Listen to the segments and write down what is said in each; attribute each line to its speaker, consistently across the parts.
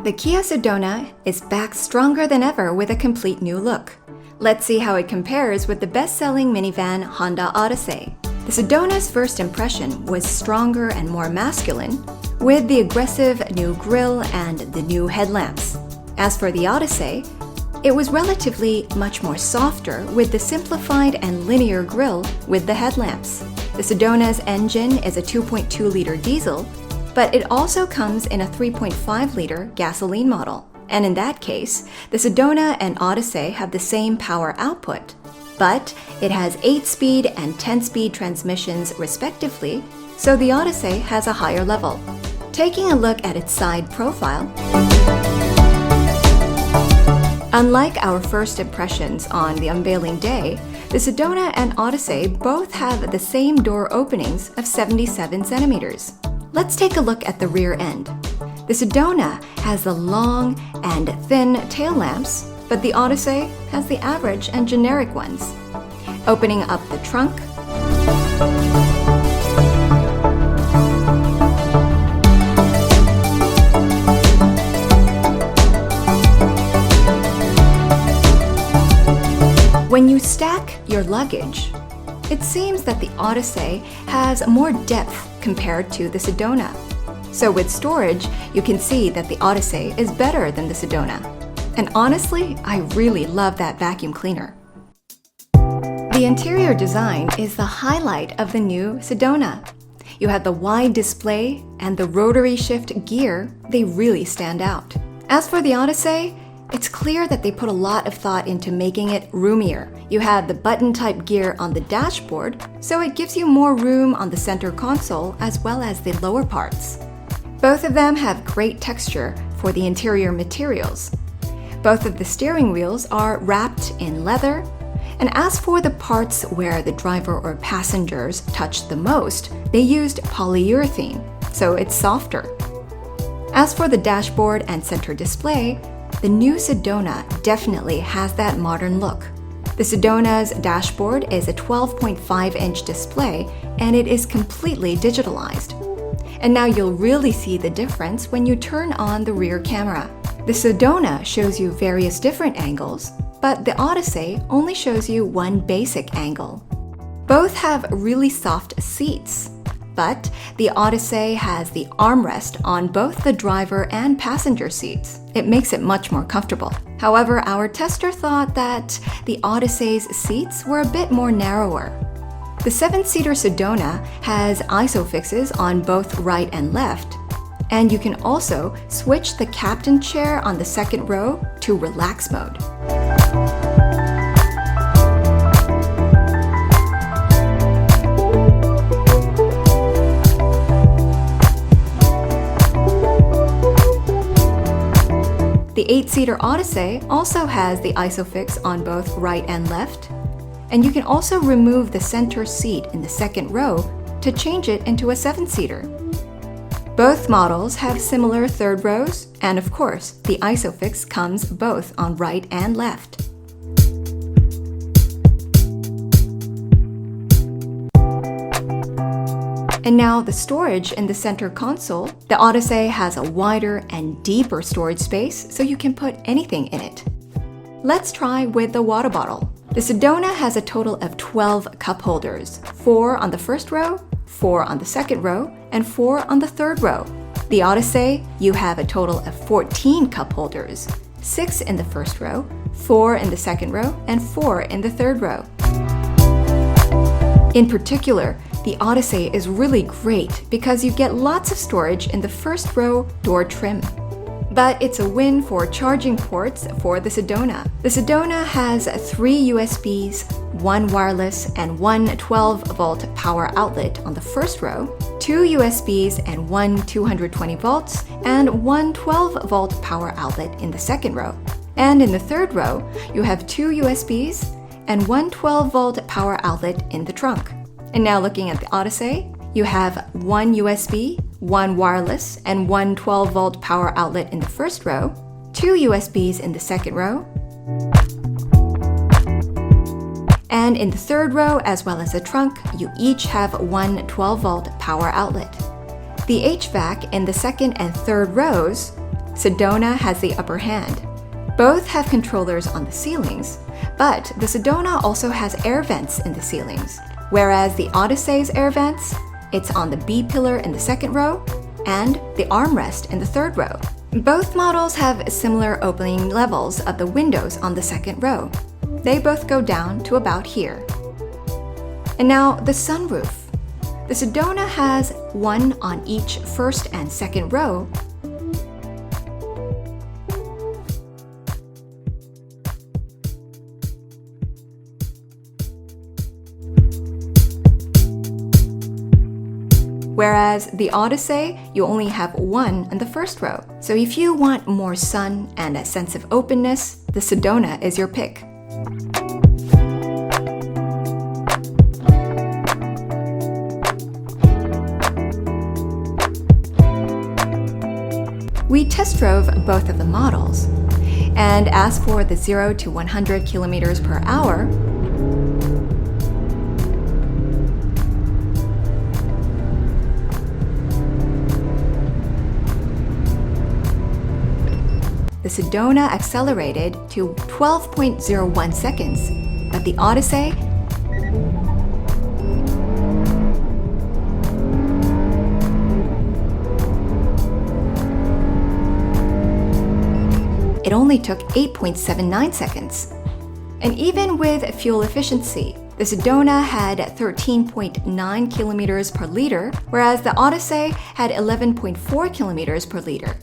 Speaker 1: The Kia Sedona is back stronger than ever with a complete new look. Let's see how it compares with the best-selling minivan Honda Odyssey. The Sedona's first impression was stronger and more masculine, with the aggressive new grille and the new headlamps. As for the Odyssey, it was relatively much more softer with the simplified and linear grille with the headlamps. The Sedona's engine is a 2.2-liter diesel, but it also comes in a 3.5-liter gasoline model. And in that case, the Sedona and Odyssey have the same power output, but it has 8-speed and 10-speed transmissions respectively, so the Odyssey has a higher level. Taking a look at its side profile, unlike our first impressions on the unveiling day, the Sedona and Odyssey both have the same door openings of 77 centimeters. Let's take a look at the rear end. The Sedona has the long and thin tail lamps, but the Odyssey has the average and generic ones. Opening up the trunk, when you stack your luggage, it seems that the Odyssey has more depth compared to the Sedona. So with storage, you can see that the Odyssey is better than the Sedona. And honestly, I really love that vacuum cleaner. The interior design is the highlight of the new Sedona. You have the wide display and the rotary shift gear, they really stand out. As for the Odyssey, it's clear that they put a lot of thought into making it roomier. You have the button-type gear on the dashboard, so it gives you more room on the center console as well as the lower parts. Both of them have great texture for the interior materials. Both of the steering wheels are wrapped in leather, and as for the parts where the driver or passengers touched the most, they used polyurethane, so it's softer. As for the dashboard and center display, the new Sedona definitely has that modern look. The Sedona's dashboard is a 12.5-inch display, and it is completely digitalized. And now you'll really see the difference when you turn on the rear camera. The Sedona shows you various different angles, but the Odyssey only shows you one basic angle. Both have really soft seats, but the Odyssey has the armrest on both the driver and passenger seats. It makes it much more comfortable. However, our tester thought that the Odyssey's seats were a bit more narrower. The 7-seater Sedona has ISOFIXes on both right and left, and you can also switch the captain chair on the second row to relax mode. The 8-seater Odyssey also has the ISOFIX on both right and left, and you can also remove the center seat in the second row to change it into a 7-seater. Both models have similar third rows, and of course, the ISOFIX comes both on right and left. And now the storage in the center console. The Odyssey has a wider and deeper storage space, so you can put anything in it. Let's try with the water bottle. The Sedona has a total of 12 cup holders, 4 on the first row, 4 on the second row, and 4 on the third row. The Odyssey, you have a total of 14 cup holders, 6 in the first row, 4 in the second row, and 4 in the third row. In particular, the Odyssey is really great because you get lots of storage in the first row door trim. But it's a win for charging ports for the Sedona. The Sedona has 3 USBs, 1 wireless, and 1 12-volt power outlet on the first row, 2 USBs and 1 220 volts, and 1 12-volt power outlet in the second row. And in the third row, you have 2 USBs and 1 12-volt power outlet in the trunk. And now looking at the Odyssey, you have 1 USB, 1 wireless, and 1 12-volt power outlet in the first row, 2 USBs in the second row, and in the third row as well as the trunk, you each have 1 12-volt power outlet. The HVAC in the second and third rows Sedona has the upper hand. Both have controllers on the ceilings, but the Sedona also has air vents in the ceilings, whereas the Odyssey's air vents, it's on the B pillar in the second row and the armrest in the third row. Both models have similar opening levels of the windows on the second row. They both go down to about here. And now the sunroof. The Sedona has one on each first and second row, whereas the Odyssey, you only have one in the first row. So if you want more sun and a sense of openness, the Sedona is your pick. We test drove both of the models, and as for the 0 to 100 kilometers per hour, the Sedona accelerated to 12.01 seconds, but the Odyssey it only took 8.79 seconds. And even with fuel efficiency, the Sedona had 13.9 kilometers per liter, whereas the Odyssey had 11.4 kilometers per liter.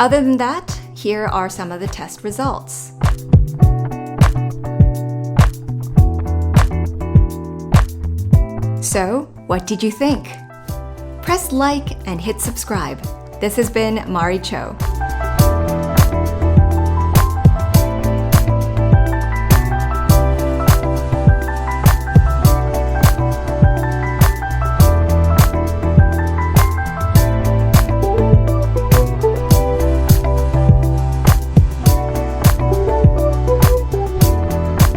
Speaker 1: Other than that, here are some of the test results. So, what did you think? Press like and hit subscribe. This has been Mari Cho.